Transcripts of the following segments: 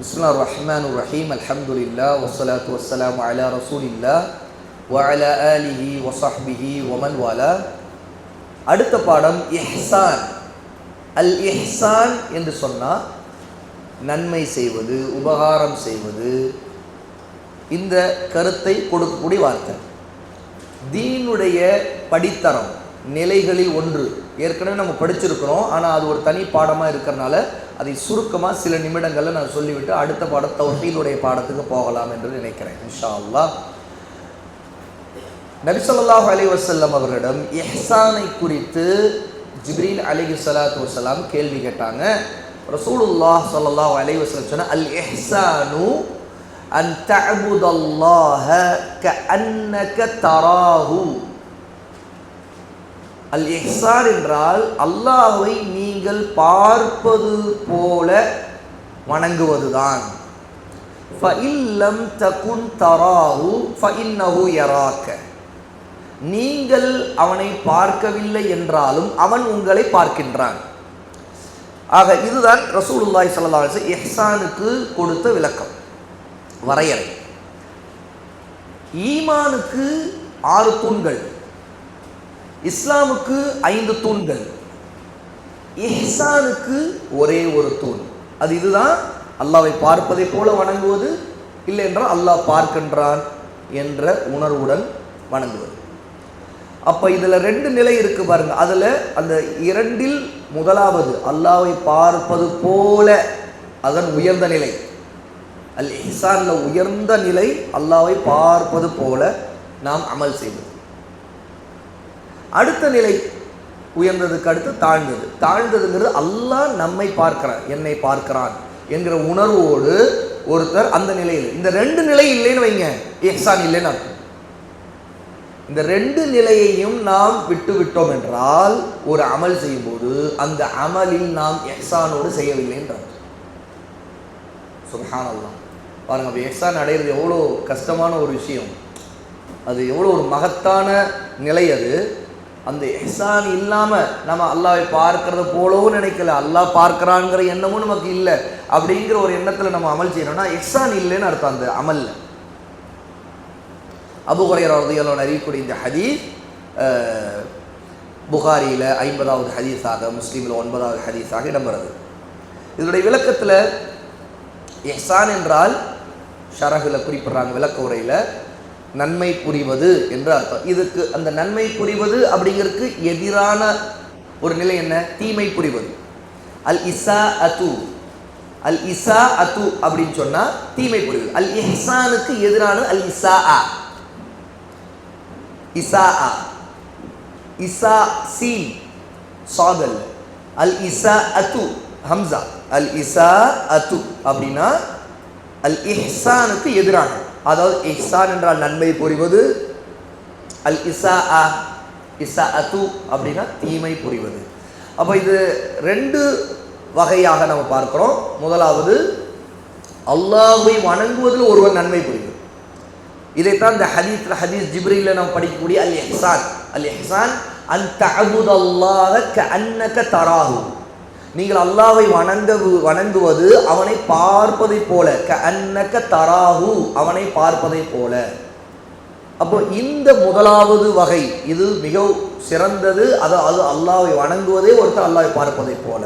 பிஸ்மில்லாஹிர் ரஹ்மானிர் ரஹீம். அல்ஹம்துலில்லாஹ் வஸ்ஸலாத்து வஸ்ஸலாமு அலா ரசூலில்லாஹ் வ அலா ஆலிஹி வ ஸஹ்பிஹி வ மன் வாலா. அடுத்த பாடம் இஹ்சான். அல் இஹ்சான் என்று சொன்னால் நன்மை செய்வது, உபகாரம் செய்வது. இந்த கருத்தை கொடுக்கக்கூடிய வார்த்தை தீனுடைய படித்தரம் நிலைகளில் ஒன்று. ஏற்கனவே நம்ம படிச்சிருக்கிறோம், ஆனால் அது ஒரு தனி பாடமாக இருக்கிறனால அதை சுருக்கமாக சில நிமிடங்களில் நான் சொல்லிவிட்டு அடுத்த பாடம் தௌஹீதுடைய பாடத்துக்கு போகலாம் என்று நினைக்கிறேன் இன்ஷா அல்லாஹ். நபி ஸல்லல்லாஹு அலைஹி வஸல்லம் அவர்களிடம் இஹ்சானை குறித்து ஜிப்ரீல் அலைஹிஸ்ஸலாத்து வஸலாம் கேள்வி கேட்டாங்க. ரசூலுல்லாஹ் ஸல்லல்லாஹு அலைஹி வஸல்லம் சொன்ன அல் இஹ்சானு அன் தஅபுதல்லாஹ கஅன்னக தராஹு. அல் இஹ்சான் என்றால் அல்லாஹ்வை நீங்கள் பார்ப்பது போல வணங்குவதுதான். ஃபஇல்லம் தகுன் தராஹு ஃபஇன்னஹு யராக. நீங்கள் அவனை பார்க்கவில்லை என்றாலும் அவன் உங்களை பார்க்கின்றான். ஆக இதுதான் ரசூலுல்லாஹி ஸல்லல்லாஹு அலைஹி வஸல்லம் இஹ்சானுக்கு கொடுத்த விளக்கம், வரையறை. ஈமானுக்கு 6 தூண்கள், இஸ்லாமுக்கு 5 தூண்கள், இஹ்சானுக்கு ஒரே ஒரு தூண். அது இதுதான், அல்லாஹ்வை பார்ப்பதை போல வணங்குவது, இல்லை என்றால் அல்லாஹ் பார்க்கின்றான் என்ற உணர்வுடன் வணங்குவது. அப்போ இதில் 2 நிலை இருக்கு பாருங்க. அதில் அந்த 2இல் முதலாவது அல்லாஹ்வை பார்ப்பது போல, அதன் உயர்ந்த நிலை. அல் இஹ்சான்ல உயர்ந்த நிலை அல்லாஹ்வை பார்ப்பது போல நாம் அமல் செய்வது. அடுத்த நிலை உயர்ந்ததுக்கு அடுத்து தாழ்ந்தது. தாழ்ந்ததுங்கிறது அல்லாஹ் நம்மை பார்க்கிறான், என்னை பார்க்கிறான் என்கிற உணர்வோடு ஒருத்தர் அந்த நிலையில். இந்த 2 நிலை இல்லைன்னு வைங்க, இஹ்சான் இல்லைன்னு அர்த்தம். இந்த 2 நிலையையும் நாம் விட்டு விட்டோம் என்றால் ஒரு அமல் செய்யும் போது அந்த அமலில் நாம் இஹ்சானோடு செய்யவில்லை என்று அர்த்தம். சுப்ஹானல்லாஹ். பாருங்க, அப்போ இஹ்சான் அடையிறது எவ்வளோ கஷ்டமான ஒரு விஷயம், அது எவ்வளோ ஒரு மகத்தான நிலை. அது அந்த இஹ்சான் இல்லாமல் நம்ம அல்லாஹ்வை பார்க்கறது போலவும் நினைக்கல, அல்லாஹ் பார்க்கிறாங்கிற எண்ணமும் நமக்கு இல்லை, அப்படிங்கிற ஒரு எண்ணத்தில் நம்ம அமல் செய்யணும்னா இஹ்சான் இல்லைன்னு அர்த்தம் அந்த அமல்ல. அபூ ஹுரைரா ரலியல்லாஹு அன்ஹு அறிவிக்கக்கூடிய இந்த ஹதீஸ் புகாரியில் 50வது ஹதீஸாக, முஸ்லீமில் 9வது ஹதீஸாக இடம்பெறுது. இதனுடைய விளக்கத்தில் இஹ்சான் என்றால் ஷரஹில் குறிப்பிட்றாங்க, விளக்க உரையில் நன்மை புரிவது என்று அர்த்தம். இதுக்கு அந்த நன்மை புரிவது அப்படிங்கிறதுக்கு எதிரான ஒரு நிலை என்ன? தீமை புரிவது. அல் இசா அத்து. அல் இசா அத்து அப்படின்னு சொன்னா தீமை புரிவது. அல் இஹ்சானுக்கு எதிரான அல் இசா ஆ. இசா ஆ, இசா சீன் சாதல். அல் இசா அத்து ஹம்சா. அல் இசா அத்து அப்படின்னா அல் இஹ்சானுக்கு எதிரான. அதாவது இஹ்சான் என்றால் நன்மை புரிவது, அல் இசா ஆ இசா அத்து அப்படின்னா தீமை புரிவது. அப்போ இது 2 வகையாக நம்ம பார்க்கிறோம். முதலாவது அல்லாஹ்வை வணங்குவதில் ஒருவர் நன்மை புரிவது. இதைத்தான் இந்த ஹதீஸ் ஜிப்ரீல்ல நாம் படிக்கக்கூடிய அல் இஹ்சான். அல் இஹ்சான் அன் தஅபுதல்லாஹ கஅன்னக தராஹு. நீங்கள் அல்லாஹ்வை வணங்குவது அவனை பார்ப்பதை போல, கஅன்னக தராஹு அவனை பார்ப்பதை போல. அப்போ இந்த முதலாவது வகை இது மிகவும் சிறந்தது. அது அல்லாஹ்வை வணங்குவதே ஒருத்தர் அல்லாஹ்வை பார்ப்பதை போல.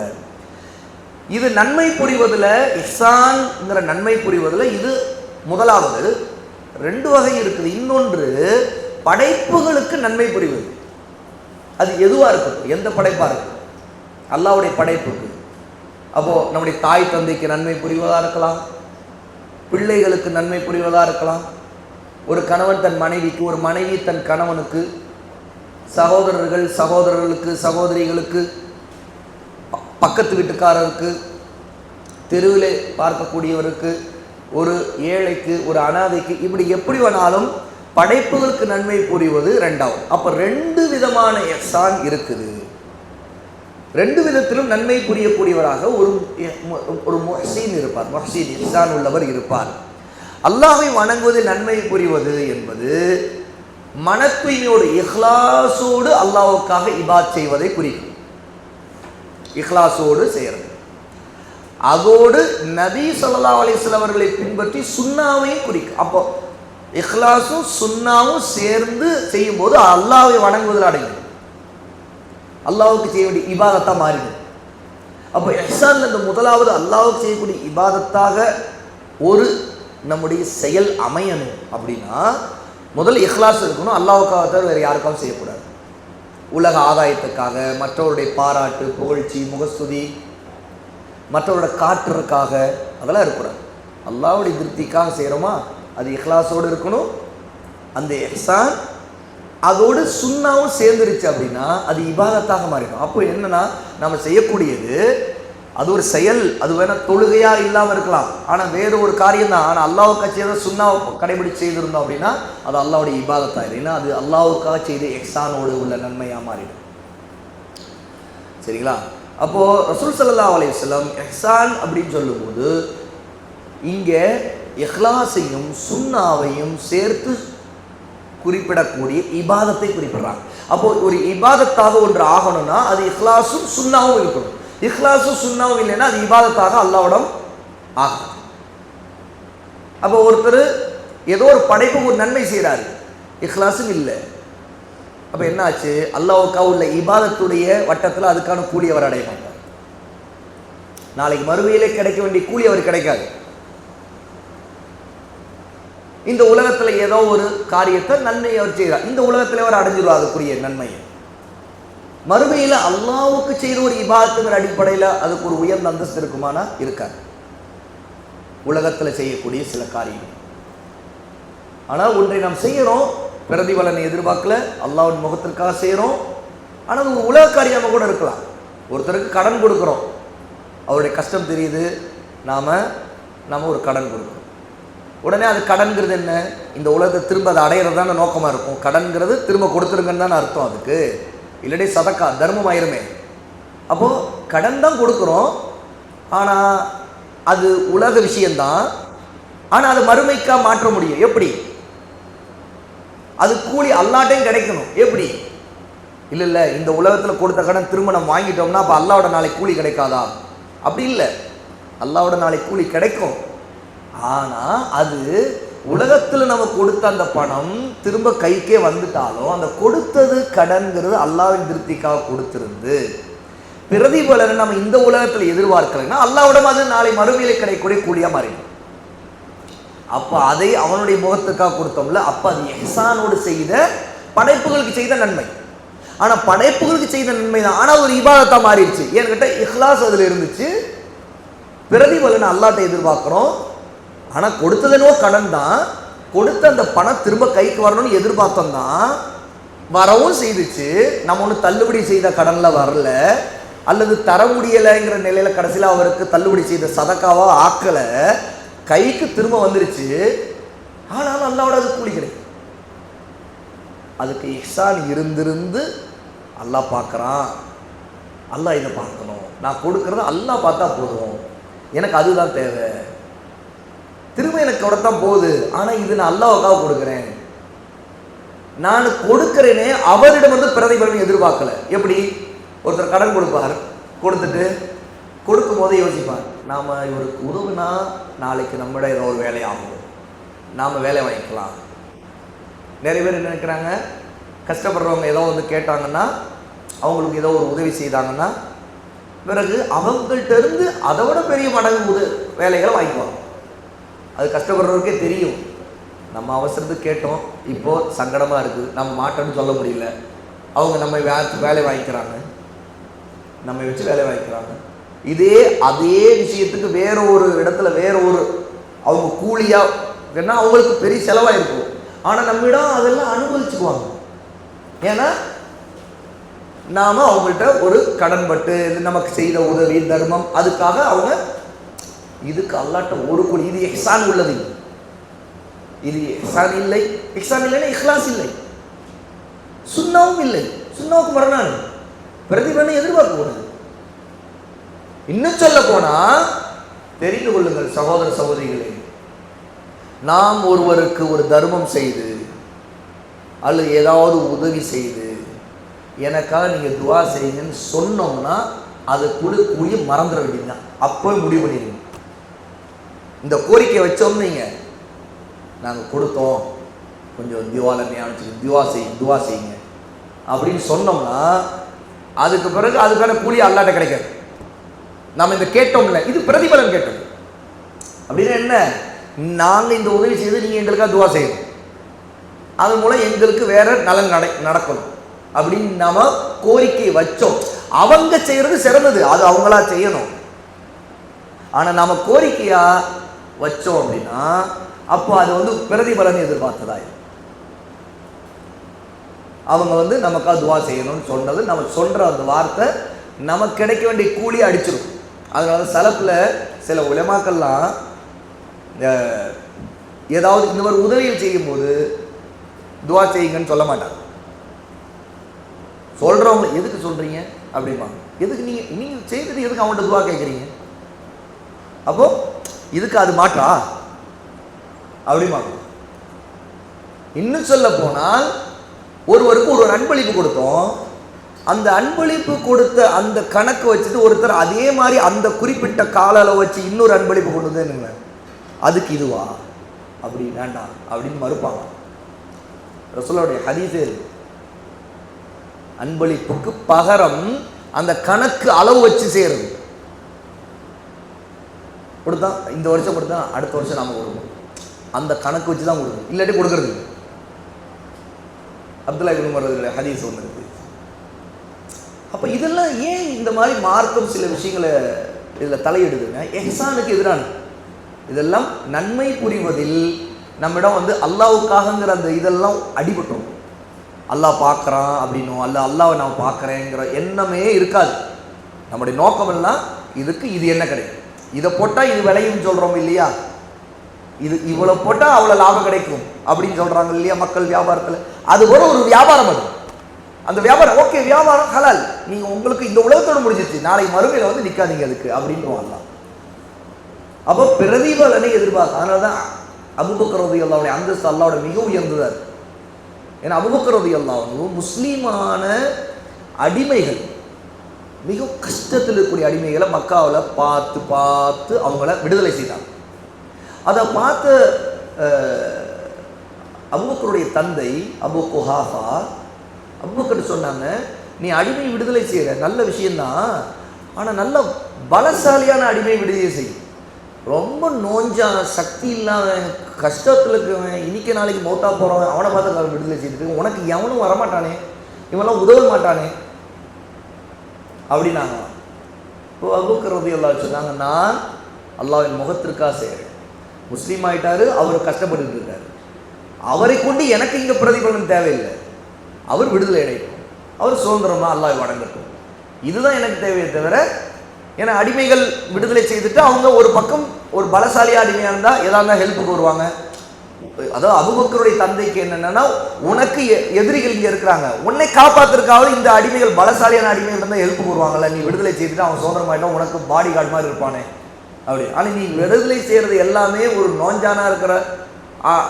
இது நன்மை புரிவதில், இஹ்சான்ங்கிற நன்மை புரிவதில் இது முதலாவது. 2 வகை இருக்குது. இன்னொன்று படைப்புகளுக்கு நன்மை புரிவது. அது எதுவாக இருக்கட்டும், எந்த படைப்பாக இருக்கும், அல்லாஹ்வுடைய படைப்புக்கு. அப்போது நம்முடைய தாய் தந்தைக்கு நன்மை புரிவதாக இருக்கலாம், பிள்ளைகளுக்கு நன்மை புரிவதாக இருக்கலாம், ஒரு கணவன் தன் மனைவிக்கு, ஒரு மனைவி தன் கணவனுக்கு, சகோதரர்கள் சகோதரர்களுக்கு, சகோதரிகளுக்கு, பக்கத்து வீட்டுக்காரருக்கு, தெருவிலே பார்க்கக்கூடியவருக்கு, ஒரு ஏழைக்கு, ஒரு அனாதைக்கு, இப்படி எப்படி வேணாலும் படைப்புகளுக்கு நன்மை புரிவது 2வது. அப்போ 2 விதமான இஹ்சான் இருக்குது. 2 விதத்திலும் நன்மை புரியக்கூடியவராக ஒரு முஹ்சீன் இருப்பார், முஹ்சீன் இஹ்சான் உள்ளவர் இருப்பார். அல்லாஹ்வை வணங்குவதில் நன்மை புரிவது என்பது மன தூய்மையோடு, இஹ்லாஸோடு அல்லாஹ்வுக்காக இபாத் செய்வதை குறிக்கும். இஹ்லாஸோடு செய்கிறது. அதோடு நபி ஸல்லல்லாஹு அலைஹி வஸல்லம் அவர்களை பின்பற்றி சுன்னாவையும் குறிக்கும். அப்போ இஹ்லாஸும் சுன்னாவும் சேர்ந்து செய்யும் போது அல்லாஹ்வை வணங்குவதில் அடையும், அல்லாஹ்வுக்கு செய்ய வேண்டிய இபாதத்தா மாறிடும். அப்போ இஹ்சான் இந்த முதலாவது அல்லாஹ்வுக்கு செய்யக்கூடிய இபாதத்தாக ஒரு நம்முடைய செயல் அமையணும் அப்படின்னா முதல்ல இஹ்லாஸ் இருக்கணும். அல்லாஹ்வுக்காக தவிர வேறு யாருக்காகவும் செய்யக்கூடாது. உலக ஆதாயத்துக்காக, மற்றவருடைய பாராட்டு, புகழ்ச்சி, முகஸ்துதி, மற்றவரோட காட்டுறதுக்காக அதெல்லாம் இருக்கக்கூடாது. அல்லாஹ்வுடைய திருப்திக்காக செய்கிறோமா அது இஹ்லாஸோடு இருக்கணும். அந்த இஹ்சான் அதோடு சுன்னாவும் சேர்ந்துருச்சு அப்படின்னா அது இபாதத்தாக மாறிடும். அப்போ என்னன்னா நம்ம செய்யக்கூடியது அது ஒரு செயல், அது வேணா தொழுகையா இல்லாமல் இருக்கலாம், ஆனால் வேறு ஒரு காரியம் தான். ஆனால் அல்லாஹ்வுக்காக செய்த சுன்னாவை கடைபிடிச்சு செய்திருந்தோம் அப்படின்னா அது அல்லாஹ்வுடைய இபாதத்தாக ஏன்னா அது அல்லாஹ்வுக்காக செய்த இஹ்சானோடு உள்ள நன்மையாக மாறிடும். சரிங்களா? அப்போ ரசூல் ஸல்லல்லாஹு அலைஹி வஸல்லம் இஹ்சான் அப்படின்னு சொல்லும்போது இங்கே இஹ்லாஸையும் சுன்னாவையும் சேர்த்து குறிப்பிடக்கூடிய இபாதத்தை குறிப்பிடுறாங்க. அப்போ ஒரு இபாதத்தாக ஒன்று ஆகணும்னா அது இஹ்லாஸும் சுன்னாவும் இருக்கணும். இஹ்லாஸும் சுன்னாவும் இல்லைன்னா அது இபாதத்தாக அல்லாஹ்விடம் ஆகும். அப்போ ஒருத்தர் ஏதோ ஒரு படைப்புக்கு ஒரு நன்மை செய்கிறாரு, இஹ்லாஸும் இல்லை, அப்போ என்ன ஆச்சு? அல்லாஹ்வுக்காக உள்ள இபாதத்துடைய வட்டத்தில் அதுக்கான கூலி அவர் அடைய மாட்டார். நாளைக்கு மறுமையிலே கிடைக்க வேண்டிய கூலி அவர் கிடைக்காது. இந்த உலகத்தில் ஏதோ ஒரு காரியத்தை நன்மையை அவர் செய்கிறார், இந்த உலகத்தில் அவர் அடைஞ்சிருவார் அதுக்குரிய நன்மையை. மறுமையில் அல்லாஹ்வுக்கு செய்கிற ஒரு இபாதத்துங்கிற அடிப்படையில் அதுக்கு ஒரு உயர்ந்த அந்தஸ்து இருக்குமானா இருக்காது. உலகத்தில் செய்யக்கூடிய சில காரியங்கள். ஆனால் ஒன்றை நாம் செய்கிறோம், பிரதிபலனை எதிர்பார்க்கல, அல்லாஹ்வின் முகத்திற்காக செய்கிறோம். ஆனால் அது ஒரு உலக காரியமாக கூட இருக்கலாம். ஒருத்தருக்கு கடன் கொடுக்குறோம், அவருடைய கஷ்டம் தெரியுது, நாம் ஒரு கடன் கொடுக்குறோம். உடனே அது கடன்கிறது என்ன? இந்த உலகத்தை திரும்ப அதை அடையிறது தானே நோக்கமாக இருக்கும். கடன்கிறது திரும்ப கொடுத்துருங்கன்னு தானே அர்த்தம். அதுக்கு இல்லாட்டி சதக்கா தர்மம் ஆயிருமே. அப்போது கடன் தான் கொடுக்குறோம், ஆனால் அது உலக விஷயந்தான். ஆனால் அது மறுமைக்காக மாற்ற முடியும். எப்படி? அது கூலி அல்லாட்டையும் கிடைக்கணும். எப்படி? இல்லை இந்த உலகத்தில் கொடுத்த கடன் திரும்ப நம்ம வாங்கிட்டோம்னா அப்போ அல்லாவோட நாளைக்கு கூலி கிடைக்காதா? அப்படி இல்லை, அல்லாவோட நாளைக்கு கூலி கிடைக்கும். ஆனால் அது உலகத்தில் நம்ம கொடுத்த அந்த பணம் திரும்ப கைக்கே வந்துட்டாலும் அந்த கொடுத்தது கடன்கிறது அல்லாஹ்வின் திருப்திக்காக கொடுத்திருந்து பிரதிபலனை நம்ம இந்த உலகத்தில் எதிர்பார்க்கலைன்னா அல்லாஹ்விடம் அது நாளை மறுமையிலே கிடைக்கக்கூடிய கூலியாக மாறிடும். அப்போ அதை அவனுடைய முகத்துக்காக கொடுத்தோம்ல, அப்போ அது இஹ்சானோடு செய்த படைப்புகளுக்கு செய்த நன்மை. ஆனால் படைப்புகளுக்கு செய்த நன்மை தான், ஆனால் ஒரு இபாதத்தா மாறிடுச்சு. ஏன்னு கேட்டால் இஹ்லாஸ் அதில் இருந்துச்சு, பிரதிபலனை அல்லாஹ்ட்ட எதிர்பார்க்குறோம். ஆனால் கொடுத்ததுனோ கடன் தான், கொடுத்த அந்த பணம் திரும்ப கைக்கு வரணும்னு எதிர்பார்த்தோம் தான், வரவும் செய்துச்சு. நம்ம ஒன்று தள்ளுபடி செய்த கடனில் வரல, அல்லது தர முடியலைங்கிற நிலையில் கடைசியில் அவருக்கு தள்ளுபடி செய்த சதக்காவா ஆக்கலை, கைக்கு திரும்ப வந்துருச்சு. ஆனாலும் அல்லாஹ்வோட அது கூலி கிடைக்கும். அதுக்கு இஹ்சான் இருந்திருந்து அல்லாஹ் பார்க்குறான், அல்லாஹ் இதை பார்க்கணும், நான் கொடுக்குறத அல்லாஹ் பார்த்தா போதும், எனக்கு அதுதான் தேவை, திரும்ப எனக்கு கொடுத்தான் போகுது, ஆனால் இது நான் அல்லாஹ்வுக்காக கொடுக்குறேன், நான் கொடுக்குறேனே அவரிடம் வந்து பிரதிபலனை எதிர்பார்க்கல. எப்படி? ஒருத்தர் கடன் கொடுப்பார், கொடுத்துட்டு கொடுக்கும் போதே யோசிப்பார், நாம் இவருக்கு உதவுனா நாளைக்கு நம்மளோட ஏதோ ஒரு வேலையாகும், நாம் வேலை வாங்கிக்கலாம். நிறைய பேர் என்ன நினைக்கிறாங்க, கஷ்டப்படுறவங்க ஏதோ வந்து கேட்டாங்கன்னா, அவங்களுக்கு ஏதோ ஒரு உதவி செய்தாங்கன்னா பிறகு அவங்கள்ட்ட இருந்து அதை விட பெரிய மடங்கு வேலைகளை வாங்கிக்குவாங்க. அது கஷ்டப்படுறவருக்கே தெரியும், நம்ம அவசரத்துக்கு கேட்டோம், இப்போது சங்கடமாக இருக்குது, நம்ம மாட்டோன்னு சொல்ல முடியல, அவங்க நம்ம வேலை வாங்கிக்கிறாங்க, நம்ம வச்சு வேலை வாங்கிக்கிறாங்க. அதே விஷயத்துக்கு வேற ஒரு இடத்துல வேற ஒரு அவங்க கூலியாக ஏன்னா அவங்களுக்கு பெரிய செலவாக இருக்கும். ஆனால் நம்மிடம் அதெல்லாம் அனுபவிச்சுக்குவாங்க. ஏன்னா நாம் அவங்கள்ட்ட ஒரு கடன் பட்டு நமக்கு செய்த உதவி தர்மம், அதுக்காக அவங்க இதுக்கு அல்லாட்ட ஒரு கூலி, இது இஹ்சான் உள்ளது, இது இஹ்சான் இல்லை. இஹ்சான் இல்லைன்னா இஹ்லாஸ் இல்லை, சுன்னாவும் இல்லை, சுன்னாவுக்கு மரணானு பிரதிபலனை எதிர்பார்க்கக்கூடாது. இன்னும் சொல்ல போனா தெரிந்து கொள்ளுங்கள் சகோதர சகோதரிகளே, நாம் ஒருவருக்கு ஒரு தர்மம் செய்து அல்லது ஏதாவது உதவி செய்து எனக்காக நீங்கள் துவா செய்யுங்கன்னு சொன்னோம்னா அது கொடுக்கக்கூடிய மறந்துட வேண்டியதுதான். அப்போ முடிவு பண்ணிடுங்க. இந்த கோரிக்கையை வச்சோம் நீங்கள், நாங்கள் கொடுத்தோம், கொஞ்சம் திவாலமே அனுப்பிச்சு துவா செய்யுங்க அப்படின்னு சொன்னோம்னா அதுக்கு பிறகு அதுக்கான கூலி அல்லாட்ட கிடைக்காது. நாம் இந்த கேட்டோம்ல, இது பிரதிபலன் கேட்டோம் அப்படின்னா என்ன, நாங்கள் இந்த உதவி செய்து நீங்கள் எங்களுக்காக துவா செய்யணும், அது மூலம் எங்களுக்கு வேற நலன் நடக்கணும் அப்படின்னு நாம கோரிக்கை வச்சோம். அவங்க செய்யறது சிறந்தது, அது அவங்களா செய்யணும். ஆனா நாம கோரிக்கையா வச்சோம் அப்படின்னா அப்போ அது பிரதிபலன் எதிர்பார்த்ததாய். அவங்க நமக்காக துவா செய்யணும்னு சொன்னது, நம்ம சொல்ற அந்த வார்த்தை நமக்கு கிடைக்க வேண்டிய கூலி அடிச்சிடும். அதனால சலப்புல சில உலமாக்கள்லாம் ஏதாவது இந்த மாதிரி உதவிகள் செய்யும் போது துவா செய்யுங்கன்னு சொல்ல மாட்டாங்க. சொல்றவங்க எதுக்கு சொல்றீங்க அப்படிம்பாங்க. எதுக்கு நீங்க செய்தது எதுக்கு அவங்கள்ட்ட துவா கேட்குறீங்க? அப்போ இதுக்கு அது மாற்றா அப்படிம்பாங்க. இன்னும் சொல்ல போனால் ஒருவருக்கு ஒரு அன்பளிப்பு கொடுத்தோம், அந்த அன்பளிப்பு கொடுத்த அந்த கணக்கு வச்சுட்டு ஒருத்தர் அதே மாதிரி அந்த குறிப்பிட்ட கால அளவு வச்சு இன்னொரு அன்பளிப்பு கொண்டு வந்து அதுக்கு இதுவா அப்படி வேண்டாம் அப்படின்னு மறுப்பாங்க. ரசூலுடைய ஹதீஸே இருக்கு, அன்பளிப்புக்கு பகரம் அந்த கணக்கு அளவு வச்சு செய்யறது. கொடுத்தா இந்த வருஷம் கொடுத்தா அடுத்த வருஷம் நாம கொடுக்கணும், அந்த கணக்கு வச்சு தான் கொடுக்கணும், இல்லாட்டி கொடுக்கறது. அப்துல்லா இப்னு உமர் ஹதீஸ் ஒன்று இருக்கு. அப்போ இதெல்லாம் ஏன் இந்த மாதிரி மார்க்கம் சில விஷயங்களை இதில் தலையிடுதுங்க? எஹ்சானுக்கு எதிரான இதெல்லாம் நன்மை புரிவதில் நம்மிடம் அல்லாவுக்காகங்கிற அந்த இதெல்லாம் அடிபட்டோம். அல்லாஹ் பார்க்குறான் அப்படின்னும் அல்லாவை நான் பார்க்குறேங்கிற எண்ணமே இருக்காது. நம்முடைய நோக்கமெல்லாம் இதுக்கு இது என்ன கிடைக்கும், இதை போட்டால் இது விளையும் சொல்கிறோம் இல்லையா, இது இவ்வளோ போட்டால் அவ்வளோ லாபம் கிடைக்கும் அப்படின்னு சொல்கிறாங்க இல்லையா மக்கள் வியாபாரத்தில். அது ஒரு வியாபாரம், அது அந்த வியாபாரம் ஓகே, வியாபாரம் ஹலால், நீங்கள் உங்களுக்கு இந்த உலகத்தோடு முடிஞ்சிச்சு, நாளை மறுமையில் நிற்காதீங்க அதுக்கு அப்படின்னு வரலாம். அப்போ பிரதிபலனை எதிர்பார்க்க. அதனால தான் அபூபக்கர் ரலியல்லாஹு அன்ஹு அந்தஸ்து அல்லாஹ்வோட மிக உயர்ந்ததார். ஏன்னா அபூபக்கர் ரலியல்லாஹு அன்ஹு முஸ்லீமான அடிமைகள், மிக கஷ்டத்தில் இருக்கக்கூடிய அடிமைகளை மக்காவில் பார்த்து பார்த்து அவங்கள விடுதலை செய்தாங்க. அதை பார்த்து அபூபக்கருடைய தந்தை அபூ குஹாஃபா அபூபக்கர் சொன்னாங்க, நீ அடிமை விடுதலை செய்கிற நல்ல விஷயந்தான், ஆனால் நல்ல பலசாலியான அடிமை விடுதலை செய். ரொம்ப நோஞ்சான சக்தி இல்லாத கஷ்டத்தில் இருக்கிறவன், இன்னைக்கு நாளைக்கு மௌத்தா போகிறவன், அவனை பார்த்து விடுதலை செய்துட்டு உனக்கு எவனும் வரமாட்டானே, இவெல்லாம் உதவ மாட்டானே அப்படின்னாங்க. இப்போ அபூபக்கர் ரலியல்லாஹு அன்ஹு சொன்னாங்க, நான் அல்லாஹ்வின் முகத்திற்காக செய்கிறேன். முஸ்லீம் ஆகிட்டாரு, அவர் கஷ்டப்பட்டு இருக்காரு, அவரை கொண்டு எனக்கு இங்கே பிரதிபலன் தேவையில்லை, அவர் விடுதலை அடையட்டும், அவர் சுதந்திரமா அல்லாஹ்வை வணங்கட்டும், இதுதான் எனக்கு தேவையை தவிர. ஏன்னா அடிமைகள் விடுதலை செய்துட்டு அவங்க ஒரு பக்கம் ஒரு பலசாலியா அடிமையாக இருந்தால் ஏதாவது ஹெல்ப்புக்கு வருவாங்க. அதாவது அபூபக்கருடைய தந்தைக்கு என்னென்னா, உனக்கு எதிரிகள் இங்கே இருக்கிறாங்க, உன்னை காப்பாற்றுறதுக்காக இந்த அடிமைகள் பலசாலியான அடிமைகள் இருந்தால் ஹெல்ப்புக்கு வருவாங்கல்ல, நீ விடுதலை செய்துட்டு அவன் சுதந்திரமாயிட்டான், உனக்கு பாடி கார்டு மாதிரி இருப்பானே அப்படி. ஆனால் நீ விடுதலை செய்கிறது எல்லாமே ஒரு நோஞ்சானா இருக்கிற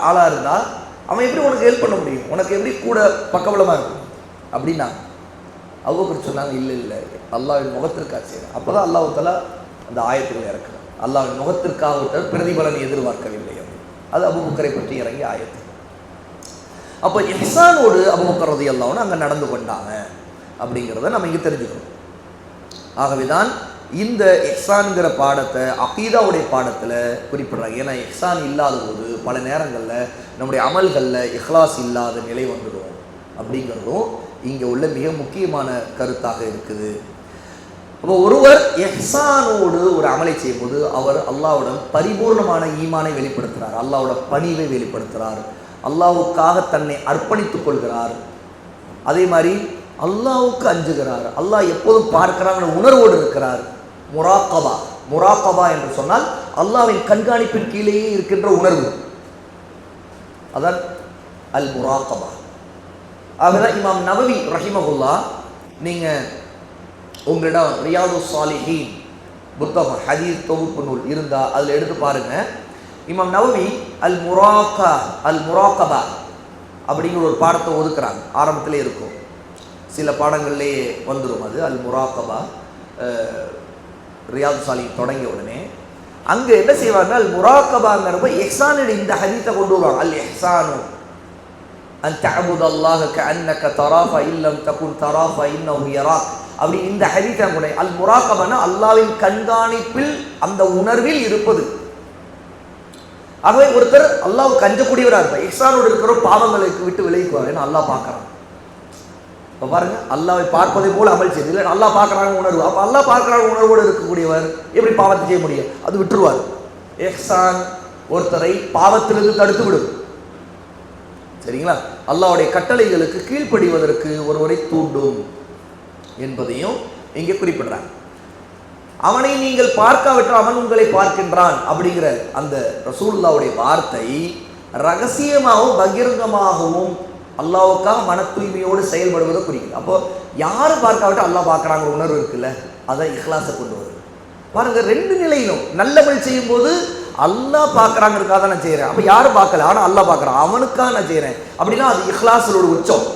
ஆளாக இருந்தால் அவன் எப்படி உனக்கு ஹெல்ப் பண்ண முடியும், உனக்கு எப்படி கூட பக்கபலமாக இருக்கும் அப்படின்னா அபூபக்கர் சொன்னாங்க, இல்லை இல்லை, அல்லாஹ்வின் முகத்திற்காக செய்யணும். அப்போ தான் அல்லாஹ் தஆலா அந்த ஆயத்துக்களை இறக்குறார், அல்லாஹ்வின் முகத்திற்காக பிரதிபலனை எதிர்பார்க்கவில்லை. அது அபூபக்கரை பற்றி இறங்கிய ஆயத்து. அப்போ இஹ்சானோடு அபூபக்கர் ரலியல்லாஹு அன்ஹு அங்கே நடந்து கொண்டாங்க அப்படிங்கிறத நம்ம இங்கே தெரிஞ்சுக்கணும். ஆகவேதான் இந்த இஹ்சான்கிற பாடத்தை அகீதாவுடைய பாடத்தில் குறிப்பிடுறாங்க. ஏன்னா இஹ்சான் இல்லாத போது பல நேரங்களில் நம்முடைய அமல்களில் இஹ்லாஸ் இல்லாத நிலை வந்துடும் அப்படிங்கிறதும் இங்கே உள்ள மிக முக்கியமான கருத்தாக இருக்குது. அப்போ ஒருவர் இஹ்சானோடு ஒரு அமலை செய்யும்போது அவர் அல்லாஹ்வுடன் பரிபூர்ணமான ஈமானை வெளிப்படுத்துகிறார், அல்லாஹ்வோட பணிவை வெளிப்படுத்துகிறார், அல்லாஹ்வுக்காக தன்னை அர்ப்பணித்துக் கொள்கிறார். அதே மாதிரி அல்லாஹ்வுக்கு அஞ்சுகிறார், அல்லாஹ் எப்போதும் பார்க்கிறாங்கிற உணர்வோடு இருக்கிறார். முராக்கபா என்று சொன்னால் அல்லாஹ்வின் கண்காணிப்பின் கீழேயே இருக்கின்ற உணர்வு, அதான் அல் முராக்கபா. ஆகதான் இமாம் நவவி ரஹிமஹுல்லாஹ், நீங்கள் உங்களிடம் ரியாது சாலிஹீன் புத்தகம் ஹதீஸ் தொகுப்பு நூல் இருந்தால் அதில் எடுத்து பாருங்கள். இமாம் நவவி அல் முராக்கபா அப்படிங்கிற ஒரு பாடத்தை ஒதுக்குறாங்க. ஆரம்பத்திலே இருக்கும், சில பாடங்கள்லேயே வந்துடும் அது அல் முராக்கபா. ரியாத் சாலிஹின் தொடங்கிய உடனே அங்கே என்ன செய்வாங்க, அல் முராக்கபாங்கிறப்ப இஹ்சானுடைய இந்த ஹதீஸை கொண்டு வருவாங்க. அல் இஹ்சானு அன் தஅபுதல்லாஹ கஅன்னக தராஃப இல்லம் தகுன் தராஃப இன்னஹு யராக். அப்படி இந்த ஹதீஸை கூட அல் முராக்கபானா அல்லாஹ்வின் கண்காணிப்பில் அந்த உணர்வில் இருப்பது. ஆகவே ஒருத்தர் அல்லாஹ்வுக்கு அஞ்சக்கூடியவராக இருப்பார். இஹ்சானோடு இருக்கிற பாவங்களுக்கு விட்டு விலகிக்குவார். ஏன்னா அல்லாஹ் பார்க்குறான். இப்போ பாருங்க, அல்லாஹ்வை பார்ப்பதை போல அமல் செய்து இல்லை, அல்லாஹ் பார்க்குறாங்க உணர்வு. அப்போ அல்லாஹ் பார்க்குறாங்க உணர்வோடு இருக்கக்கூடியவர் எப்படி பாவத்தை செய்ய முடியும்? அது விட்டுருவார். இஹ்சான் ஒருத்தரை பாவத்திலிருந்து தடுத்து விடும். சரிங்களா? அல்லாஹ்வுடைய கட்டளைகளுக்கு கீழ்ப்படிவதற்கு ஒருவரை தூண்டும் என்பதையும் இங்கே குறிப்பிடுறாங்க. அவனை நீங்கள் பார்க்காவிட்டால் அவன் உங்களை பார்க்கின்றான் அப்படிங்கிற அந்த ரசூலுல்லாஹ்வுடைய வார்த்தை ரகசியமாகவும் பகிரங்கமாகவும் அல்லாஹ்வுக்காக மன தூய்மையோடு செயல்படுவதை குறிக்குது. அப்போ யாரும் பார்க்காவிட்டால் அல்லாஹ் பார்க்குறாங்க உணர்வு இருக்குல்ல, அதை இஹ்லாஸை கொண்டு வரும். பாருங்க, ரெண்டு நிலையிலும் நல்லவள் செய்யும் போது அல்லாஹ் பார்க்குறாங்கிறதுக்காக தான் நான் செய்கிறேன். அப்போ யாரும் பார்க்கல, ஆனால் அல்லாஹ் பார்க்குறான், அவனுக்காக நான் செய்கிறேன் அப்படின்னா அது இஹ்லாஸோட உச்சம்.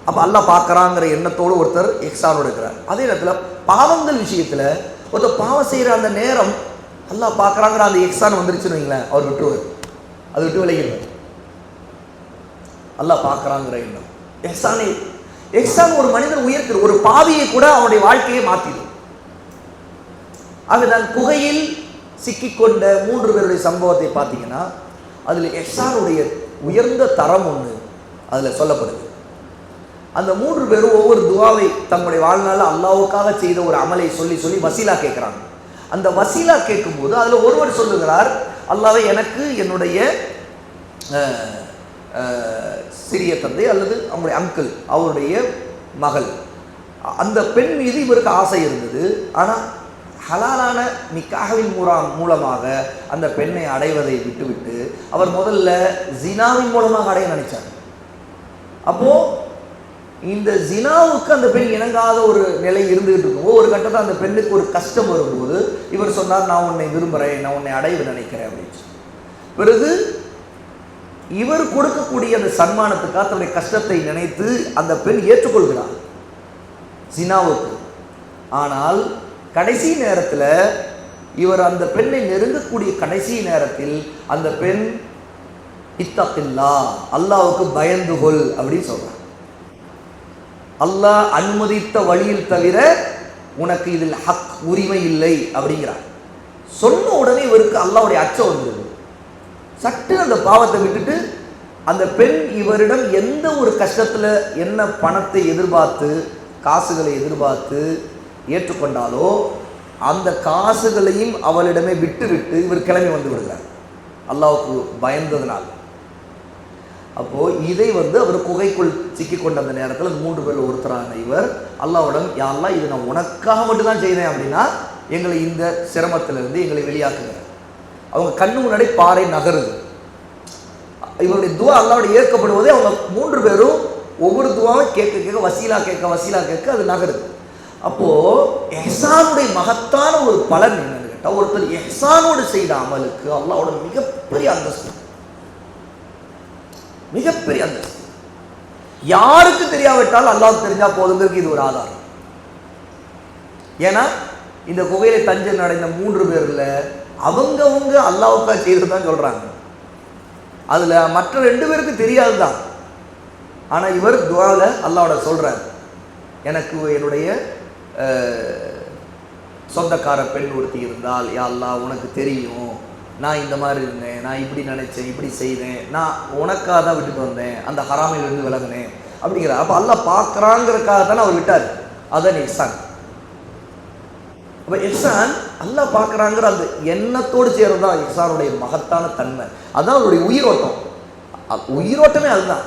அப்போ அல்லாஹ் பார்க்குறாங்கிற எண்ணத்தோடு ஒருத்தர் இஹ்சானோடு இருக்கிறார். அதே நேரத்தில் பாவங்கள் விஷயத்தில் ஒருத்தர் பாவம் செய்கிற அந்த நேரம் அல்லாஹ் பார்க்குறாங்கிற அந்த இஹ்சான் வந்துருச்சுன்னு வைங்களேன், அவர் விட்டுருவார், அது விட்டு விலகிடுவார். அல்லாஹ் பார்க்குறாங்கிற எண்ணம் இஹ்சான் ஒரு மனிதன் உயர்த்து, ஒரு பாவியை கூட அவனுடைய வாழ்க்கையை மாற்றிடும். ஆகதான் குகையில் சிக்கிக்கொண்ட 3 பேருடைய சம்பவத்தை பார்த்தீங்கன்னா அதில் இஹ்சானுடைய உயர்ந்த தரம் ஒன்று அதில் சொல்லப்படுது. அந்த 3 பேரும் ஒவ்வொரு துவாவை தம்முடைய வாழ்நாளில் அல்லாஹ்வுக்காக செய்த ஒரு அமலை சொல்லி சொல்லி வசீலா கேட்குறாங்க. அந்த வசீலா கேட்கும்போது அதில் ஒருவர் சொல்லுகிறார், அல்லாஹ்வே எனக்கு என்னுடைய சிறிய தந்தை அல்லது அவங்களுடைய அங்கிள் அவருடைய மகள் அந்த பெண் மீது இவருக்கு ஆசை இருந்தது. ஆனால் ஹலாலான நிக்காஹின் மூலமாக அந்த பெண்ணை அடைவதை விட்டுவிட்டு அவர் முதல்ல ஜினாவின் மூலமாக அடைய நினைச்சார். அப்போ இந்த ஜினாவுக்கு அந்த பெண் இணங்காத ஒரு நிலை இருந்துகிட்டு இருக்கும்போது ஒரு கட்டத்தில் அந்த பெண்ணுக்கு ஒரு கஷ்டம் வரும்போது இவர் சொன்னார், நான் உன்னை விரும்புகிறேன், நான் உன்னை அடைய நினைக்கிறேன் அப்படின்னு. பிறகு இவர் கொடுக்கக்கூடிய அந்த சன்மானத்துக்காக தன்னுடைய கஷ்டத்தை நினைத்து அந்த பெண் ஏற்றுக்கொள்கிறார் ஜினாவுக்கு. ஆனால் கடைசி நேரத்தில் இவர் அந்த பெண்ணை நெருங்கக்கூடிய கடைசி நேரத்தில் அந்த பெண் இத்தகில்லா, அல்லாஹ்வுக்கு பயந்து கொள் அப்படின்னு சொல்றார். அல்லாஹ் அனுமதித்த வழியில் தவிர உனக்கு இதில் ஹக் உரிமை இல்லை அப்படிங்கிறார். சொன்ன உடனே இவருக்கு அல்லாஹ்வுடைய அச்சம் வந்துடுது. சட்டு அந்த பாவத்தை விட்டுட்டு அந்த பெண் இவரிடம் எந்த ஒரு கஷ்டத்தில் என்ன பணத்தை எதிர்பார்த்து காசுகளை எதிர்பார்த்து ஏற்றுக்கொண்டாலோ அந்த காசுகளையும் அவளிடமே விட்டு விட்டு இவர் கிளம்பி வந்து விடுகிறார் அல்லாஹ்வுக்கு பயந்ததுனால். அப்போது இதை அவர் குகைக்குள் சிக்கிக்கொண்ட அந்த நேரத்தில் 3 பேர் ஒருத்தரான இவர் அல்லாஹ்விடம், யா அல்லாஹ் இது நான் உனக்காக மட்டும்தான் செய்தேன் அப்படின்னா எங்களை இந்த சிரமத்திலிருந்து எங்களை வெளியாக்குகிறார். அவங்க கண்ணு முன்னாடி பாறை நகருது. இவருடைய துவா அல்லாஹ்வுடைய ஏற்கப்படுவதே அவங்க 3 பேரும் ஒவ்வொரு துவாவும் கேட்க கேட்க வசீலா கேட்க அது நகருது. அப்போது இஹ்சானுடைய மகத்தான ஒரு பலன் என்னன்னு கேட்டால், ஒருத்தர் இஹ்சானோடு செய்த அமலுக்கு அல்லாஹ்வோட மிகப்பெரிய அந்தஸ்து. யாருக்கு தெரியாவிட்டால் அல்லாஹ்வுக்கு தெரிஞ்சா போதுங்கிறதுக்கு இது ஒரு ஆதாரம். ஏன்னா இந்த குகையில தஞ்சம் அடைந்த 3 பேர்ல அவங்க அல்லாஹ்வுக்காக செய்து தான் சொல்றாங்க. அதுல மற்ற 2 பேருக்கு தெரியாதுதான். ஆனா இவர் துஆல அல்லாஹ்வோட சொல்றார், எனக்கு என்னுடைய சொந்தக்கார பெண் ஒருத்தி இருந்தால், யா அல்லாஹ் உனக்கு தெரியும், நான் இந்த மாதிரி இருந்தேன், நான் இப்படி நினைச்சேன், இப்படி செய்தேன், நான் உனக்காக தான் விட்டுட்டு வந்தேன், அந்த ஹராமிலிருந்து விலகினேன் அப்படிங்கிறார். அப்போ அல்லாஹ் பார்க்குறாங்கிறதுக்காக தானே அவர் விட்டார். அதான் இஹ்சான். அப்போ இஹ்சான் அல்லாஹ் பார்க்குறாங்கிற அந்த எண்ணத்தோடு செய்கிறது தான் இஹ்சானுடைய மகத்தான தன்மை. அதுதான் அவருடைய உயிரோட்டமே அதுதான்.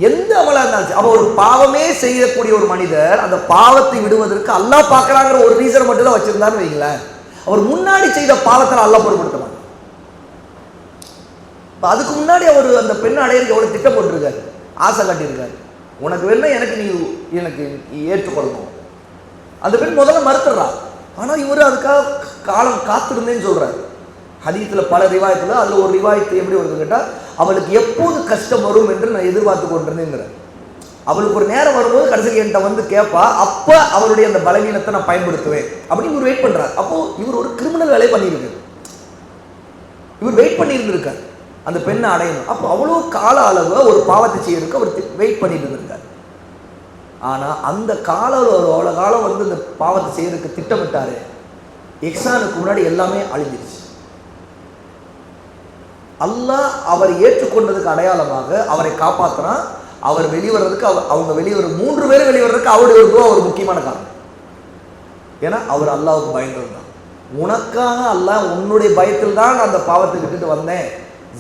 எந்த அமலாக இருந்தாலும் அப்போ ஒரு பாவமே செய்யக்கூடிய ஒரு மனிதர் அந்த பாவத்தை விடுவதற்கு அல்லாஹ் பார்க்குறாங்கிற ஒரு ரீசனை மட்டும் தான் வச்சிருந்தாருன்னு வைங்களேன், அவர் முன்னாடி செய்த பாவத்தை அல்லாஹ் பொருட்படுத்த மாட்டார். இப்போ அதுக்கு முன்னாடி அவர் அந்த பெண்ணை அடையிறதுக்கு எவ்வளோ திட்டம் போட்டிருக்காரு, ஆசை காட்டியிருக்காரு. உனக்கு வேணா எனக்கு ஏற்றுக்கொள்ளணும். அந்த பெண் முதல்ல மறுத்துடுறா. ஆனால் இவர் அதுக்காக காலம் காத்திருந்தேன்னு சொல்கிறார். ஹதீஸில் பல ரிவாயத்தில் அதில் ஒரு ரிவாயத்து எப்படி வருது கேட்டால், அவளுக்கு எப்போது கஷ்டம் வரும் என்று நான் எதிர்பார்த்து கொண்டிருந்தேங்கிறார். அவளுக்கு ஒரு நேரம் வரும்போது கடைசியில் என்கிட்ட வந்து கேட்பா, அப்ப அவருடைய அந்த பலவீனத்தை நான் பயன்படுத்துவேன் அப்படின்னு இவர் வெயிட் பண்றாரு. அப்போ இவர் ஒரு கிரிமினல் வேலையை பண்ணியிருக்கு, இவர் வெயிட் பண்ணி இருந்திருக்காரு அந்த பெண்ணை அடையணும். அப்போ அவ்வளோ கால அளவு ஒரு பாவத்தை செய்யறதுக்கு அவர் வெயிட் பண்ணிட்டு இருந்திருக்காரு. ஆனா அந்த அவ்வளோ காலம் வந்து இந்த பாவத்தை செய்யறதுக்கு திட்டமிட்டாரு. இஹ்சானுக்கு முன்னாடி எல்லாமே அழிஞ்சிருச்சு. அல்லாஹ் அவர் ஏற்றுக்கொண்டதுக்கு அடையாளமாக அவரை காப்பாற்றினான். அவர் வெளிவரதுக்கு அவங்க வெளிவர 3 பேரும் வெளிவரதுக்கு அவருடைய ஒரு துவா ஒரு முக்கியமான காரணம். ஏன்னா அவர் அல்லாஹ்வுக்கு பயந்தவர் தான். உனக்காக அல்லாஹ் உன்னுடைய பயத்தில் தான் அந்த பாவத்தை விட்டுட்டு வந்தேன்,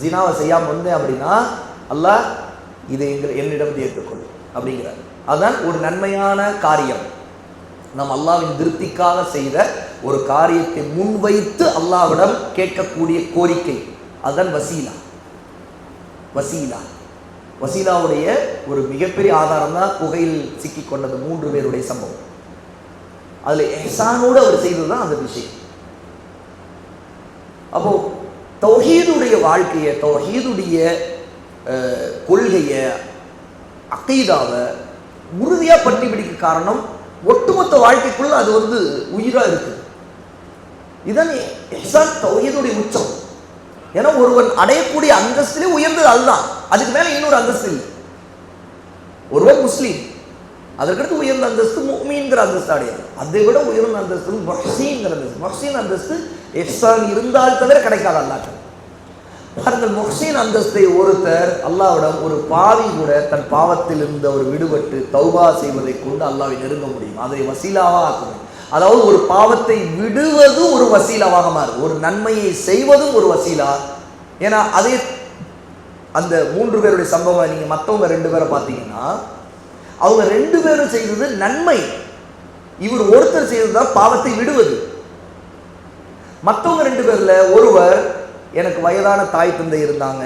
ஜினாவை செய்யாமல் வந்தேன் அப்படின்னா அல்லாஹ் இதை என்னிடம் ஏற்றுக்கொள்ளும் அப்படிங்கிறார். அதுதான் ஒரு நன்மையான காரியம். நாம் அல்லாஹ்வின் திருப்திக்காக செய்த ஒரு காரியத்தை முன்வைத்து அல்லாஹ்விடம் கேட்கக்கூடிய கோரிக்கை, அதுதான் வசீலா. வசீலாவுடைய ஒரு மிகப்பெரிய ஆதாரம் தான் புகையில் சிக்கி கொண்டது 3 பேருடைய சம்பவம். அதுல இஹ்சானோடு அவர் செய்ததுதான் அந்த விஷயம். அப்போ தௌஹீதுடைய வாழ்க்கையை, தௌஹீதுடைய கொள்கையை, அகீதாவை உறுதியா பற்றி பிடிக்க காரணம் ஒட்டுமொத்த வாழ்க்கைக்குள்ள அது வந்து உயிரா இருக்கு. இதன் இஹ்சான் தௌஹீதுடைய உச்சம். ஏன்னா ஒருவன் அடையக்கூடிய அந்தஸ்திலே உயர்ந்தது அதுதான், அதுக்கு மேல இன்னொரு அந்தஸ்து இல்லை. ஒருவன் முஸ்லீம், அதற்கடுத்து உயர்ந்த அந்தஸ்து முஃமின்ங்கிற அந்தஸ்து அடையாது. அதை விட உயர்ந்த அந்தஸ்து முஹ்ஸீன்ங்கிற அந்தஸ்து. முஹ்ஸீன் அந்தஸ்து இஹ்சான் இருந்தால் தவிர கிடைக்காது அல்லாஹ். பாருங்கள், முஹ்ஸீன் அந்தஸ்தை ஒருத்தர் அல்லாஹ்விடம், ஒரு பாவி கூட தன் பாவத்தில் இருந்த ஒரு விடுபட்டு தௌபா செய்வதை கொண்டு அல்லாஹ்வை நெருங்க முடியும். அதை வசீலாவாக ஆக்கணும். அதாவது ஒரு பாவத்தை விடுவது ஒரு வசீலாவாக மாறும், ஒரு நன்மையை செய்வதும் ஒரு வசீலா. ஏன்னா அதே அந்த 3 பேருடைய சம்பவம் நீங்க மற்றவங்க 2 பேரை பார்த்தீங்கன்னா, அவங்க 2 பேரும் செய்தது நன்மை, இவர் ஒருத்தர் செய்ததுதான் பாவத்தை விடுவது. மற்றவங்க 2 பேர்ல ஒருவர், எனக்கு வயதான தாய் தந்தை இருந்தாங்க,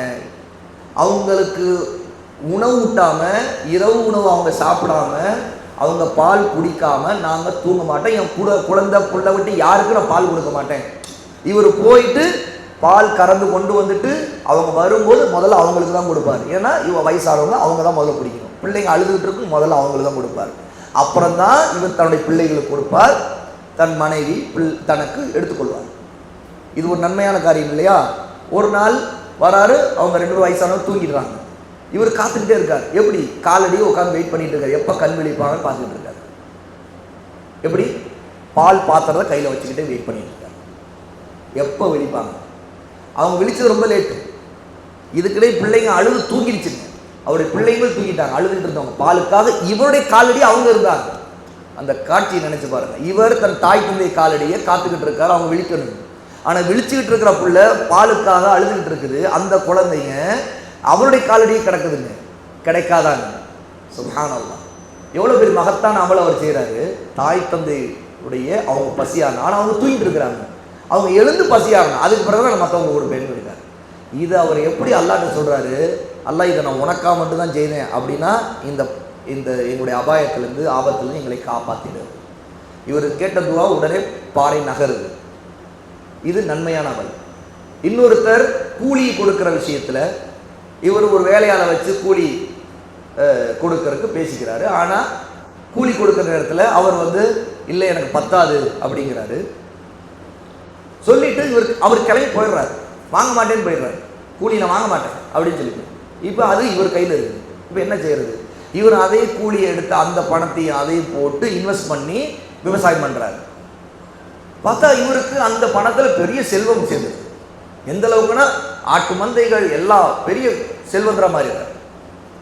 அவங்களுக்கு உணவு ஊட்டாம, இரவு உணவு அவங்க சாப்பிடாம, அவங்க பால் குடிக்காம நாங்கள் தூங்க மாட்டோம், என் குழந்தை புள்ள விட்டு யாருக்கு நான் பால் கொடுக்க மாட்டேன். இவர் போயிட்டு பால் கறந்து கொண்டு வந்துட்டு அவங்க வரும்போது முதல்ல அவங்களுக்கு தான் கொடுப்பார். ஏன்னா இவன் வயசானவங்க, அவங்க தான் முதல்ல குடிக்கணும். பிள்ளைங்க அழுதுகிட்டு இருக்கும், முதல்ல அவங்களுக்கு தான் கொடுப்பார். அப்புறம் தான் இவர் தன்னுடைய பிள்ளைகளுக்கு கொடுப்பார், தன் மனைவி தனக்கு எடுத்துக்கொள்வார். இது ஒரு நன்மையான காரியம் இல்லையா? ஒரு நாள் வராரு, அவங்க 2 வயசானவங்க தூங்கிடுறாங்க. இவர் காத்துக்கிட்டே இருக்கார். எப்படி? காலடியே உட்காந்து வெயிட் பண்ணிட்டு இருக்காரு, எப்போ கண் விழிப்பாங்கன்னு பார்த்துட்டு இருக்காரு. எப்படி? பால் பாத்திரத்தை கையில் வச்சுக்கிட்டே வெயிட் பண்ணிட்டு இருக்காரு, எப்போ விழிப்பாங்க. அவங்க விழிச்சது ரொம்ப லேட்டு. இதுக்கிடையே பிள்ளைங்க அழுது தூங்கிடுச்சுங்க. அவருடைய பிள்ளைங்களும் தூங்கிட்டாங்க, அழுதுகிட்டு இருந்தவங்க பாலுக்காக. இவருடைய காலடி அவங்க இருந்தாங்க. அந்த காட்சியை நினைச்சு பாருங்க. இவர் தன் தாய் தந்தை காலடியை காத்துக்கிட்டு இருக்காரு, அவங்க விழிக்கணும். ஆனால் விழிச்சுக்கிட்டு இருக்கிற பிள்ளை பாலுக்காக அழுதுகிட்டு இருக்குது. அந்த குழந்தைங்க அவருடைய காலடியே கிடக்குதுங்க, கிடைக்காதாங்க. சுப்ஹானல்லாஹ், எவ்வளோ பெரிய மகத்தான அமலை அவர் செய்கிறாரு. தாய் தந்தையுடைய அவங்க பசியாகணும், ஆனால் அவங்க தூங்கிட்டு இருக்கிறாங்க. அவங்க எழுந்து பசியாகணும், அதுக்கு பிறகு தான் மற்றவங்க ஒரு பெண் இருக்காரு. இது அவர் எப்படி அல்லாஹ்ட்ட சொல்கிறாரு, அல்லாஹ் இதை நான் உனக்காக மட்டும்தான் செய்தேன் அப்படின்னா, இந்த இந்த எங்களுடைய அபாயத்திலேருந்து ஆபத்துலேருந்து எங்களை காப்பாற்றிடு. இவர் கேட்ட துவா உடனே பாறை நகருது. இது நன்மையான அமல். இன்னொருத்தர் கூலி கொடுக்குற விஷயத்தில் இவர் ஒரு வேலையாளை வச்சு கூலி கொடுக்கறதுக்கு பேசிக்கிறாரு. ஆனால் கூலி கொடுக்குற நேரத்தில் அவர் வந்து இல்லை எனக்கு பத்தாது அப்படிங்கிறாரு. சொல்லிட்டு அவர் கிளம்பி போயிடுறாரு, வாங்க மாட்டேன்னு போயிடுறாரு. கூலி நான் வாங்க மாட்டேன் அப்படின்னு சொல்லிட்டு. இப்போ அது இவர் கையில் இருக்குது. இப்போ என்ன செய்யறது? இவர் அதே கூலியை எடுத்து அந்த பணத்தையும் அதையும் போட்டு இன்வெஸ்ட் பண்ணி விவசாயம் பண்ணுறாரு. பார்த்தா இவருக்கு அந்த பணத்தில் பெரிய செல்வம் சேர்ந்தது. எந்த அளவுக்குன்னா ஆட்டு மந்தைகள் எல்லாம் பெரிய செல்வந்தரா மாறிடுறாரு.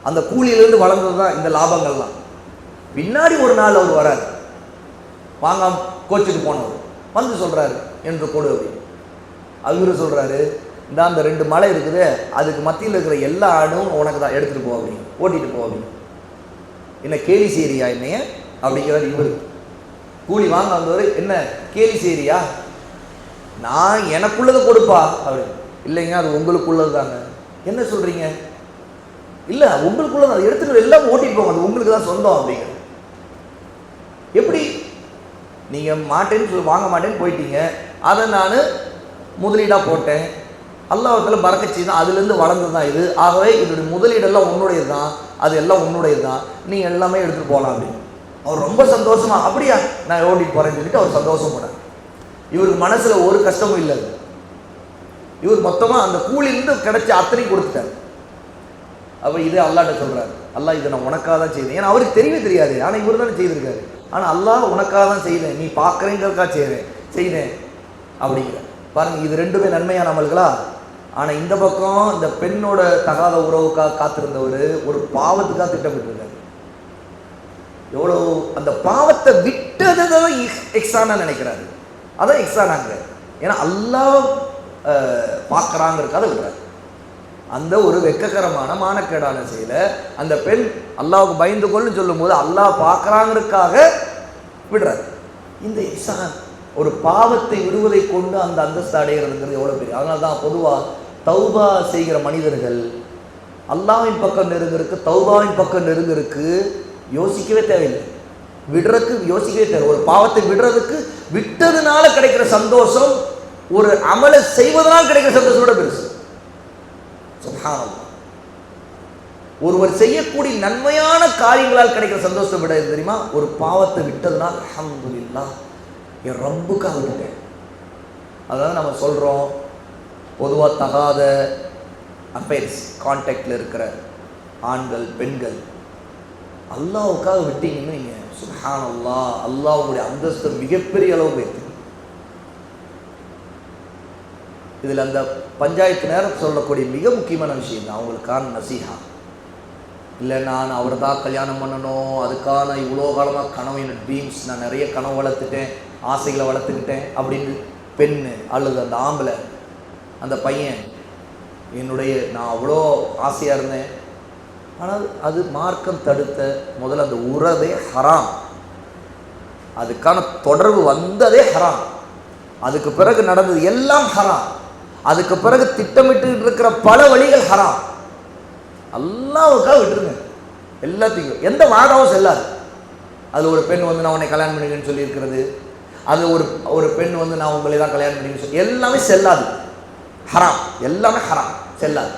அந்த கூலியிலிருந்து வளர்ந்தது தான் இந்த லாபங்கள்லாம். பின்னாடி ஒரு நாள் அவர் வராரு, வாங்க கோச்சுட்டு போனவர் வந்து சொல்றாரு என்று கொடு அப்படின்னு. அவரு சொல்றாரு, இந்த அந்த 2 மலை இருக்குது, அதுக்கு மத்தியில் இருக்கிற எல்லா ஆடும் உனக்கு தான், எடுத்துட்டு போ அப்படின்னு, ஓட்டிட்டு போ அப்படின்னு. என்ன கேலி செய்றியா என்னைய அப்படிங்கிறார் இவரு. கூலி வாங்க வந்தவர், என்ன கேலி செய்றியா, நான் எனக்குள்ளதை கொடுப்பா அவரு. இல்லைங்க அது உங்களுக்குள்ளது தாங்க. என்ன சொல்றீங்க? இல்லை உங்களுக்குள்ளது, அதை எடுத்துட்டு எல்லாம் ஓட்டிட்டு போங்க, அது உங்களுக்கு தான் சொந்தம் அப்படிங்க. எப்படி நீங்கள் மாட்டேன்னு வாங்க மாட்டேன்னு போயிட்டீங்க, அதை நான் முதலீடாக போட்டேன், அல்லாஹ்வுத்தாலா பரக்கத் செய்தான், அதுலேருந்து வளர்ந்து தான் இது. ஆகவே இதோடைய முதலீடெல்லாம் உன்னுடையது தான், அது எல்லாம் உன்னுடையது தான், நீ எல்லாமே எடுத்துகிட்டு போகலாம் அப்படின்னு. அவர் ரொம்ப சந்தோஷமா, அப்படியா நான் ஓட்டிட்டு போகிறேன்னு சொல்லிட்டு அவர் சந்தோஷப்படார். இவருக்கு மனசில் ஒரு கஷ்டமும் இல்லை. இவர் மொத்தமாக அந்த கூலிருந்து கிடைச்ச அத்தனையும் கொடுத்துட்டார். அப்போ இதே அல்லாட்ட சொல்கிறார், அல்லாஹ் இதை நான் உனக்காக தான் செய்தேன். ஏன்னா அவருக்கு தெரியவே தெரியாது, ஆனால் இவர் தானே செய்திருக்காரு. ஆனால் அல்லாஹ் உனக்காக தான் செய்தேன், நீ பார்க்குறேங்கிறதுக்காக செய்தேன் அப்படிங்கிற பாருங்கள். இது ரெண்டுமே நன்மையான அமல்களா? ஆனால் இந்த பக்கம் இந்த பெண்ணோட தகாத உறவுக்காக காத்திருந்தவர் ஒரு பாவத்துக்காக திட்டமிட்டிருக்காரு. எவ்வளோ அந்த பாவத்தை விட்டதை தான் எக்ஸானா நினைக்கிறாரு. அதான் எக்ஸானாங்க. ஏன்னா அல்லாஹ் பார்க்குறாங்கிறதுக்காக விடுறாரு. அந்த ஒரு வெட்ககரமான மானக்கேடான செயல அந்த பெண் அல்லாஹ்வுக்கு பயந்து கொள்ளுன்னு சொல்லும் போது அல்லாஹ் பார்க்குறாங்கிறதுக்காக விடுறாரு. இந்த எக்ஸான் ஒரு பாவத்தை விடுவதை கொண்டு அந்த அந்தஸ்து அடைகிறதுங்கிறது எவ்வளோ பெரிய. அதனால தான் பொதுவாக தௌபா செய்கிற மனிதர்கள் அல்லாஹ்வின் பக்கம் நெருங்கிறதுக்கு, தௌபாவின் பக்கம் நெருங்கிறதுக்கு யோசிக்கவே தேவையில்லை. விடுறதுக்கு யோசிக்கவே தேவை. ஒரு பாவத்தை விடுறதுக்கு விட்டதுனால கிடைக்கிற சந்தோஷம் ஒரு அமலை செய்வதனால் கிடைக்கிற சந்தோஷத்தோட பெருசு. சுப்ஹானல்லாஹ். ஒருவர் செய்யக்கூடிய நன்மையான காரியங்களால் கிடைக்கிற சந்தோஷத்தை விட தெரியுமா? ஒரு பாவத்தை விட்டதுனால் அல்ஹம்துலில்லாஹ் என் ரப்புக்காக விட்டேன். அதாவது நம்ம சொல்கிறோம் பொதுவாக தகாத அஃபேர்ஸ் கான்டாக்டில் இருக்கிற ஆண்கள் பெண்கள் அல்லாஹ்வுக்காக விட்டீங்கன்னு நீங்கள் சுப்ஹானல்லாஹ் அல்லாஹ்வுடைய அந்தஸ்து மிகப்பெரிய அளவுக்கு வைத்து. இதில் அந்த பஞ்சாயத்து நேரம் சொல்லக்கூடிய மிக முக்கியமான விஷயம் தான் அவங்களுக்கான நசீஹா. இல்லை நான் அவரை தான் கல்யாணம் பண்ணணும், அதுக்கான இவ்வளோ காலமாக கனவு, என்னோட ட்ரீம்ஸ், நான் நிறைய கனவு வளர்த்துட்டேன், ஆசைகளை வளர்த்துக்கிட்டேன் அப்படின்னு பெண்ணு அல்லது அந்த ஆம்பளை அந்த பையன் நான் அவ்வளோ ஆசையாக இருந்தேன், ஆனால் அது மார்க்கம் தடுத்த முதல்ல அந்த உறவே ஹராம், அதுக்கான தொடர்பு வந்ததே ஹராம், அதுக்கு பிறகு நடந்தது எல்லாம் ஹராம், அதுக்கு பிறகு திட்டமிட்டு இருக்கிற பல வழிகள் ஹராம். அல்லாஹ்வுக்காக விட்டுருங்க எல்லாத்தையும். எந்த வாதாவும் செல்லாது. அதில் ஒரு பெண் நான் உன்னை கல்யாணம் பண்ணிக்கன்னு சொல்லியிருக்கிறது, அது ஒரு பெண் நான் உங்களை தான் கல்யாணம் பண்ணிக்கன்னு சொல்லி எல்லாமே செல்லாது, ஹராம், எல்லாமே ஹராம், செல்லாது.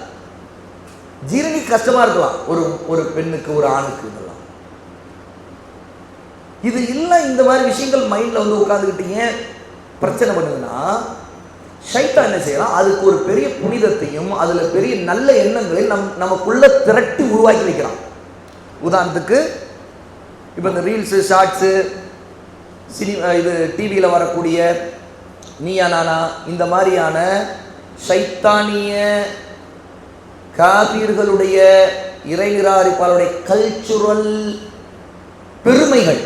ஜீரணி கஷ்டமாக இருக்கலாம் ஒரு பெண்ணுக்கு ஒரு ஆணுக்கு. இதெல்லாம் இது இல்லை. இந்த மாதிரி விஷயங்கள் மைண்டில் உட்காந்துக்கிட்டு ஏன் பிரச்சனை பண்ணுதுன்னா, ஷைத்தான் என்ன செய்யலாம், அதுக்கு ஒரு பெரிய புனிதத்தையும் அதில் பெரிய நல்ல எண்ணங்களை நமக்குள்ள திரட்டி உருவாக்கி வைக்கிறான். உதாரணத்துக்கு இப்போ இந்த ரீல்ஸு ஷார்ட்ஸு இது டிவியில் வரக்கூடிய நீயா நானா இந்த மாதிரியான ஷைத்தானிய காபீர்களுடைய இறைநிராகரிப்பாளருடைய கல்ச்சுரல் பெருமைகள்,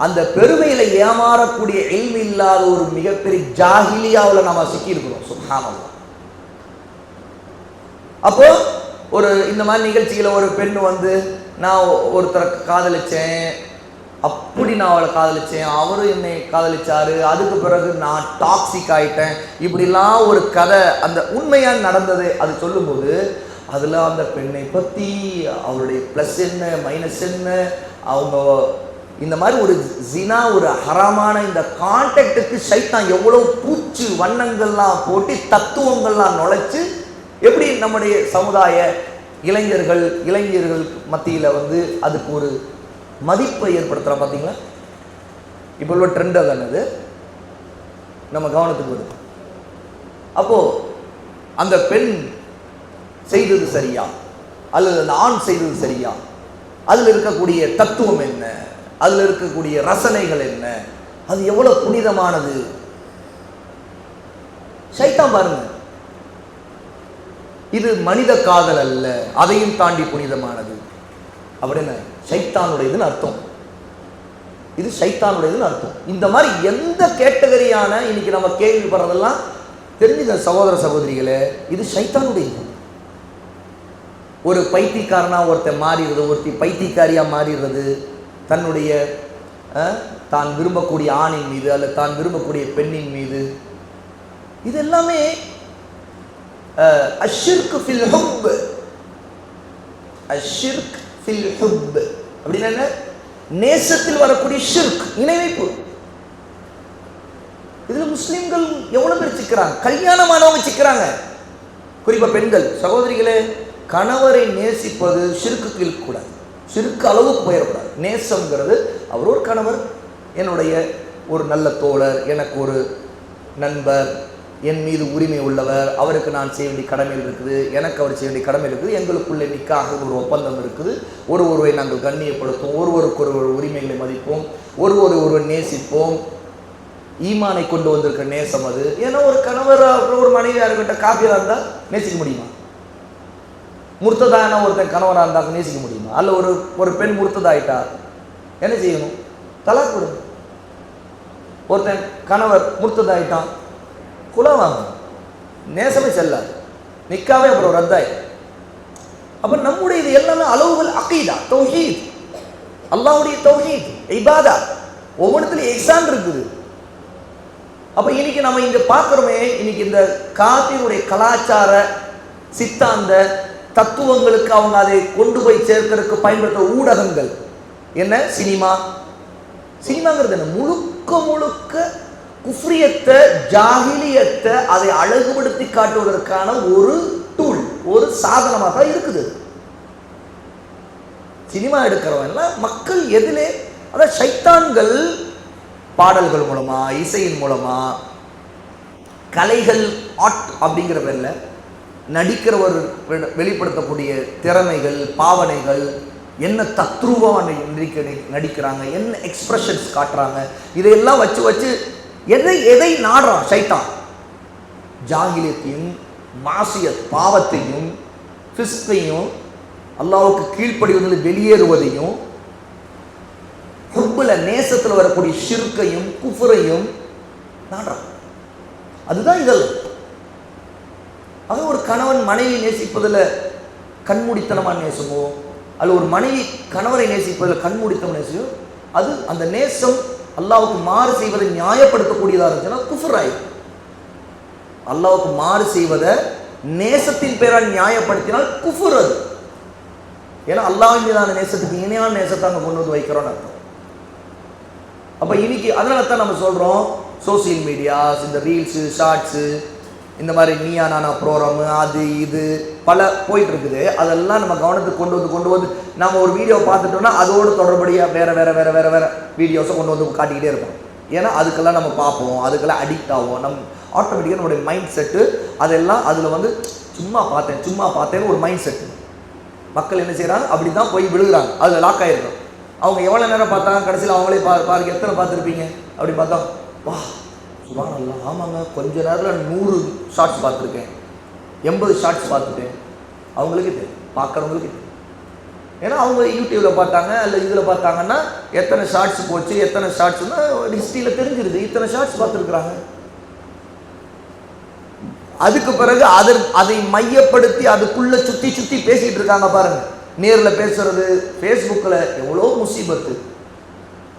அந்த பெருமையில ஏமாறக்கூடிய இல்மு இல்லாத ஒரு மிகப்பெரிய ஜாஹிலியாவில் நம்ம சிக்கியிருக்கிறோம். சுப்ஹானல்லாஹ். அப்போ இந்த மாதிரி நிகழ்ச்சிகளை ஒரு பெண் நான் ஒருத்தரை காதலிச்சேன், அப்படி நான் அவளை காதலிச்சேன், அவரும் என்னை காதலிச்சாரு, அதுக்கு பிறகு நான் டாக்ஸிக் ஆயிட்டேன், இப்படிலாம் ஒரு கதை அந்த உண்மையாக நடந்தது அது சொல்லும்போது அதில் அந்த பெண்ணை பற்றி அவருடைய ப்ளஸ் என்ன மைனஸ் என்ன, அவங்க இந்த மாதிரி ஒரு ஜினா ஒரு ஹராமான இந்த கான்டாக்டுக்கு ஷைத்தான் எவ்வளோ பூச்சு வண்ணங்கள்லாம் போட்டு தத்துவங்கள்லாம் நுழைச்சு எப்படி நம்முடைய சமுதாய இளைஞர்கள் மத்தியில் அதுக்கு ஒரு மதிப்பை ஏற்படுத்துகிறோம். பார்த்தீங்களா? இப்போ உள்ள ட்ரெண்டாக தானது நம்ம கவனத்துக்கு வருது. அப்போது அந்த பெண் செய்தது சரியா அல்லது அந்த ஆண் செய்தது சரியா, அதில் இருக்கக்கூடிய தத்துவம் என்ன, அதில் இருக்கக்கூடிய ரசனைகள் என்ன, அது எவ்வளோ புனிதமானது. ஷைத்தான் பாருங்க, இது மனித காதல் அல்ல, அதையும் தாண்டி புனிதமானது அப்படின்னு ஷைத்தானுடையதுன்னு அர்த்தம். இது ஷைத்தானுடையதுன்னு அர்த்தம். இந்த மாதிரி எந்த கேட்டகரியான இன்னைக்கு நம்ம கேள்விப்படுறதெல்லாம் தெரிஞ்சுக்க சகோதர சகோதரிகளே, இது ஷைத்தானுடையது. ஒரு பைத்தியக்காரனா ஒருத்தர் மாறிடுறது, ஒருத்தி பைத்தியக்காரியா மாறிடுறது, தன்னுடைய தான் விரும்பக்கூடிய ஆணின் மீது அல்லது தான் விரும்பக்கூடிய பெண்ணின் மீது, இது எல்லாமே அஷ்ஷிர்க் ஃபில் ஹுப். அஷ்ஷிர்க் ஃபில் ஹுப் அப்படின்னா என்ன? நேசத்தில் வரக்கூடிய ஷிர்க், இணை வைப்பு. இதுல முஸ்லிம்கள் எவ்வளவு பேர் சிக்கிறாங்க, கல்யாணமானவங்க சிக்கிறாங்க. குறிப்பாக பெண்கள் சகோதரிகளே, கணவரை நேசிப்பது ஷிர்க்குக்கு இருக்கக்கூடாது, ஷிர்க்கு அளவுக்கு போயிடக்கூடாது. நேசம்ங்கிறது அவர் ஒரு கணவர், என்னுடைய ஒரு நல்ல தோழர், எனக்கு ஒரு நண்பர், என் மீது உரிமை உள்ளவர், அவருக்கு நான் செய்ய வேண்டிய கடமைகள் இருக்குது, எனக்கு அவர் செய்ய வேண்டிய கடமை இருக்குது, எங்களுக்குள்ளே நிக்காக ஒரு ஒப்பந்தம் இருக்குது, ஒருவரை நாங்கள் கண்ணியப்படுத்துவோம், ஒருவருக்கு ஒரு உரிமைகளை மதிப்போம், ஒருவர் நேசிப்போம். ஈமானை கொண்டு வந்திருக்க நேசம் அது. ஏன்னா ஒரு கணவர் ஒரு மனைவியாக இருக்கிட்ட காப்பியாக இருந்தால் நேசிக்க முடியுமா? முர்த்ததான ஒருத்தன் கணவராக இருந்தால் நேசிக்க முடியுமா? அல்ல ஒரு பெண் முர்த்ததாயிட்டா என்ன செய்யணும்? தலாக் கொடுங்க. ஒருத்தன் கணவர் முர்த்ததாயிட்டான், குலம் வாங்கணும், நேசமே செல்லாது, நிக்காவே அப்புறம் ரத்தாய். அப்ப நம்முடைய இது எல்லாமே அளவுகள் அகீதா, தௌஹீத், அல்லாஹ்வுடைய தௌஹீத், இபாதா, ஒவ்வொன்றுத்துலையும் எக்ஸாம் இருக்குது. அப்ப இன்னைக்கு நம்ம இங்க பார்க்கிறோமே, இன்னைக்கு இந்த காபிருடைய கலாச்சார சித்தாந்த தத்துவங்களுக்கு அவங்க அதை கொண்டு போய் சேர்க்கிறதுக்கு பயன்படுத்த ஊடகங்கள் என்ன? சினிமாங்கிறது என்ன? முழுக்க குஃப்ரியத்தை, ஜாஹிலியத்தை அதை அழகுபடுத்தி காட்டுவதற்கான ஒரு டூல், ஒரு சாதனமாக தான் இருக்குது. சினிமா எடுக்கிறவங்க மக்கள் எதிலே, அதாவது ஷைத்தான்கள் பாடல்கள் மூலமா, இசையின் மூலமா, கலைகள், ஆர்ட் அப்படிங்கிற பேரில் நடிக்கிறவர் வெளிப்படுத்தக்கூடிய திறமைகள், பாவனைகள், என்ன தத்ரூபமாக நடிக்கிறாங்க, என்ன எக்ஸ்பிரஷன்ஸ் காட்டுறாங்க, இதையெல்லாம் வச்சு எதை நாடுறான் ஷைத்தான்? ஜாகிலியத்தையும், மாசியத் பாவத்தையும், ஃபிஸ்கையும், அல்லாஹ்வுக்கு கீழ்ப்படிவதில் வெளியேறுவதையும், ஹுப்புல நேசத்தில் வரக்கூடிய ஷிர்கையும் குஃபரையும் நாடுறான். அதுதான் இதெல்லாம். ஆக ஒரு கணவன் மனைவி நேசிப்பதில் கண்மூடித்தனமான நேசமோ, அல்ல ஒரு மனைவி கணவரை நேசிப்பதில் கண்மூடித்தனம் நேசமோ, அது அந்த நேசம் அல்லாஹ்வுக்கு மாறு செய்வதை நியாயப்படுத்தக்கூடியதாக இருந்துச்சுன்னா குஃபர் ஆயிடும். அல்லாஹ்வுக்கு மாறு செய்வதை நேசத்தின் பெயரால் நியாயப்படுத்தினால் குஃபர் அது. ஏன்னா அல்லாஹ்வின் மீதான நேசத்துக்கு இணையான நேசத்தை அங்கே கொண்டு வந்து வைக்கிறோன்னு அர்த்தம். அப்போ இன்னைக்கு அதனால தான் நம்ம சொல்கிறோம், சோசியல் மீடியாஸ், இந்த ரீல்ஸு, ஷார்ட்ஸு, இந்த மாதிரி நீயா நானா ப்ரோக்ராமு, அது இது பல போயிட்டு இருக்குது. அதெல்லாம் நம்ம கவனத்துக்கு கொண்டு வந்து நம்ம ஒரு வீடியோ பார்த்துட்டோம்னா அதோடு தொடர்புடைய வேற வீடியோஸை கொண்டு வந்து காட்டிக்கிட்டே இருப்போம். ஏன்னா அதுக்கெல்லாம் நம்ம பார்ப்போம், அதுக்கெல்லாம் அடிக்ட் ஆகும். ஆட்டோமேட்டிக்காக நம்மளுடைய மைண்ட் செட்டு அதெல்லாம் அதில் வந்து சும்மா பார்த்தேன்னு ஒரு மைண்ட் செட்டு. மக்கள் என்ன செய்கிறாங்க? அப்படி தான் போய் விழுகிறாங்க, அதில் லாக் ஆகிருக்கும். அவங்க எவ்வளோ நேரம் பார்த்தாங்க, கடைசியில் அவங்களே பாருங்க எத்தனை பார்த்துருப்பீங்க அப்படி பார்த்தா, வா சுப்ஹானல்லாஹ், ஆமாங்க கொஞ்ச நேரத்தில் 100 ஷார்ட்ஸ் பார்த்துருக்கேன், 80 ஷார்ட்ஸ் பார்த்துட்டேன். அவங்களுக்கு தெரியும், பார்க்குறவங்களுக்கு தெரியும். ஏன்னா அவங்க யூடியூப்பில் பார்த்தாங்க, அல்ல இதில் பார்த்தாங்கன்னா எத்தனை ஷார்ட்ஸ் போச்சு, எத்தனை ஷார்ட்ஸ்னா ஹிஸ்ட்ரியில் தெரிஞ்சிருது, இத்தனை ஷார்ட்ஸ் பார்த்துருக்குறாங்க. அதுக்கு பிறகு அதை மையப்படுத்தி அதுக்குள்ளே சுற்றி பேசிகிட்டு இருக்காங்க பாருங்க. நேரில் பேசுறது, ஃபேஸ்புக்கில் எவ்வளோ முசீபத்து.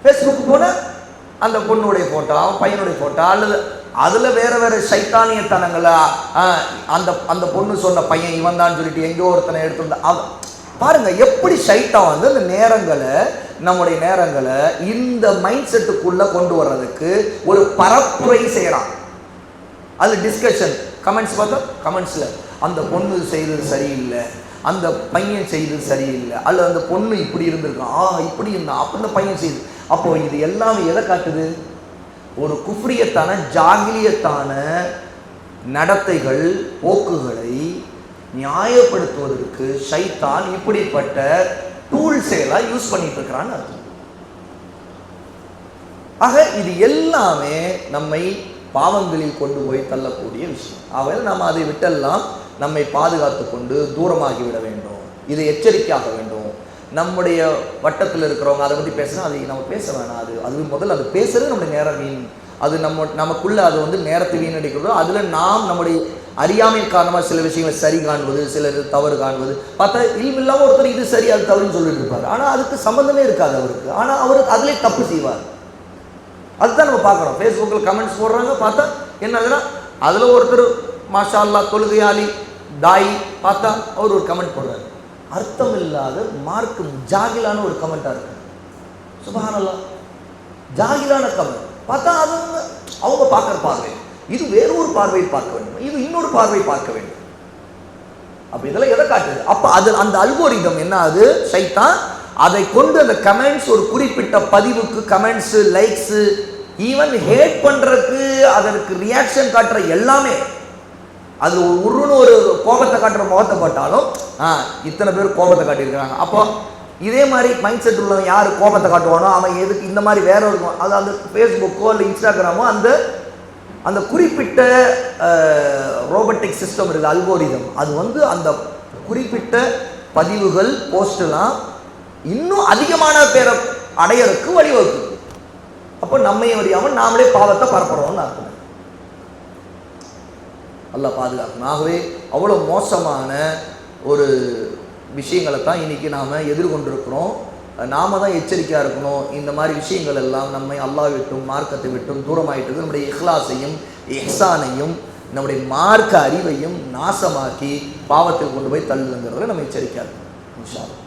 ஃபேஸ்புக்கு போனால் அந்த பொண்ணுடைய ஃபோட்டோ, அவன் பையனுடைய ஃபோட்டோ, அல்லது அதில் வேறு சைத்தானியத்தனங்களை, அந்த பொண்ணு சொன்ன பையன் இவன் தான் சொல்லிட்டு எங்கேயோ ஒருத்தனை எடுத்துருந்தா பாருங்க. எப்படி சைத்தான் வந்து அந்த நேரங்களை, நம்முடைய நேரங்களை இந்த மைண்ட் செட்டுக்குள்ளே கொண்டு வர்றதுக்கு ஒரு பரப்புரை செய்கிறான். அது டிஸ்கஷன், கமெண்ட்ஸ் பார்த்தா கமெண்ட்ஸில் அந்த பொண்ணு செய்தது சரியில்லை, அந்த பையன் செய்தது சரியில்லை, அல்லது அந்த பொண்ணு இப்படி இருந்திருக்கான், இப்படி இருந்தான், அப்போ அந்த பையன் செய்யுது. அப்போ இது எல்லாமே எதை காட்டுது? ஒரு குஃப்ரியத்தான, ஜாகிலியத்தான நடத்தைகள், போக்குகளை நியாயப்படுத்துவதற்கு ஷைத்தான் இப்படிப்பட்ட டூல்ஸ் எல்லாம் யூஸ் பண்ணிட்டு இருக்கிறான்னு அர்த்தம். ஆக இது எல்லாமே நம்மை பாவங்களில் கொண்டு போய் தள்ளக்கூடிய விஷயம். ஆக நம்ம அதை விட்டெல்லாம் நம்மை பாதுகாத்து கொண்டு தூரமாகி விட வேண்டும். இதை எச்சரிக்கையாக வேண்டும். நம்முடைய வட்டத்தில் இருக்கிறவங்க அதை பற்றி பேசுனா அதை நம்ம பேச வேணாம். அது முதல்ல அது பேசுறது நம்முடைய நேரம் வீண். அது நமக்குள்ள அது வந்து நேரத்தை வீணடிக்கிறதோ, அதில் நாம் நம்முடைய அறியாமை காரணமாக சில விஷயங்களை சரி காண்பது, சில தவறு காண்பது. பார்த்தா இல்லாமல் ஒருத்தர் இது சரி அது தவறுன்னு சொல்லிட்டு இருப்பார். ஆனால் அதுக்கு சம்மந்தமே இருக்காது அவருக்கு. ஆனால் அவருக்கு அதிலே தப்பு செய்வார். அதுதான் நம்ம பார்க்குறோம். ஃபேஸ்புக்கில் கமெண்ட்ஸ் போடுறாங்க, பார்த்தா என்னதுன்னா அதில் ஒருத்தர் மாஷா அல்லாஹ் தொழுகையாளி தாய், பார்த்தா அவர் ஒரு கமெண்ட் போடுறாரு, அர்த்தம் இல்லாத மார்க்கு ஜாகிலான ஒரு கமெண்ட்டாக இருக்கு. சுப்ஹானல்லாஹ், ஜாகிலான கமெண்ட். பார்த்தா அது அவங்க பார்க்குற பார்வை, இது வேறு ஒரு பார்வையை பார்க்க வேண்டும், இது இன்னொரு பார்வை பார்க்க வேண்டும். அப்போ இதெல்லாம் எதை காட்டுது? அப்போ அது அந்த அல்கோரிதம் என்ன ஆகுது, ஷைத்தான் அதை கொண்டு அந்த கமெண்ட்ஸ், ஒரு குறிப்பிட்ட பதிவுக்கு கமெண்ட்ஸு, லைக்ஸு, ஈவன் ஹேட் பண்ணுறதுக்கு அதற்கு ரியாக்ஷன் காட்டுற எல்லாமே, அது உருன்னு ஒரு கோபத்தை காட்டுற முகத்தை போட்டாலும் இத்தனை பேர் கோபத்தை காட்டியிருக்கிறாங்க. அப்போ இதே மாதிரி மைண்ட் செட் உள்ளவன் யார் கோபத்தை காட்டுவானோ அவன் எதுக்கு இந்த மாதிரி வேற இருக்கும். அது அந்த ஃபேஸ்புக்கோ இல்லை இன்ஸ்டாகிராமோ அந்த அந்த குறிப்பிட்ட ரோபோட்டிக் சிஸ்டம் இருக்குது, அல்கோரிதம். அது வந்து அந்த குறிப்பிட்ட பதிவுகள், போஸ்டெல்லாம் இன்னும் அதிகமான பேரை அடையறதுக்கு வழிவகுக்குது. அப்போ நம்மையும் அறியாமல் நாமளே பாவத்தை பரப்புறோம்னு அர்த்தம். அல்லாஹ் பாதுகாக்கணும். ஆகவே அவ்வளோ மோசமான ஒரு விஷயங்களை தான் இன்றைக்கி நாம் எதிர்கொண்டிருக்கிறோம். நாம தான் எச்சரிக்கையாக இருக்கணும். இந்த மாதிரி விஷயங்கள் எல்லாம் நம்மை அல்லாஹ் விட்டும் மார்க்கத்தை விட்டும் தூரமாயிட்டது நம்முடைய இஹ்லாஸையும் இஹ்சானையும் நம்முடைய மார்க்க அறிவையும் நாசமாக்கி பாவத்தில் கொண்டு போய் தள்ளுங்கிறத நம்ம எச்சரிக்கையாக இருக்கணும். இன்ஷா அல்லாஹ்.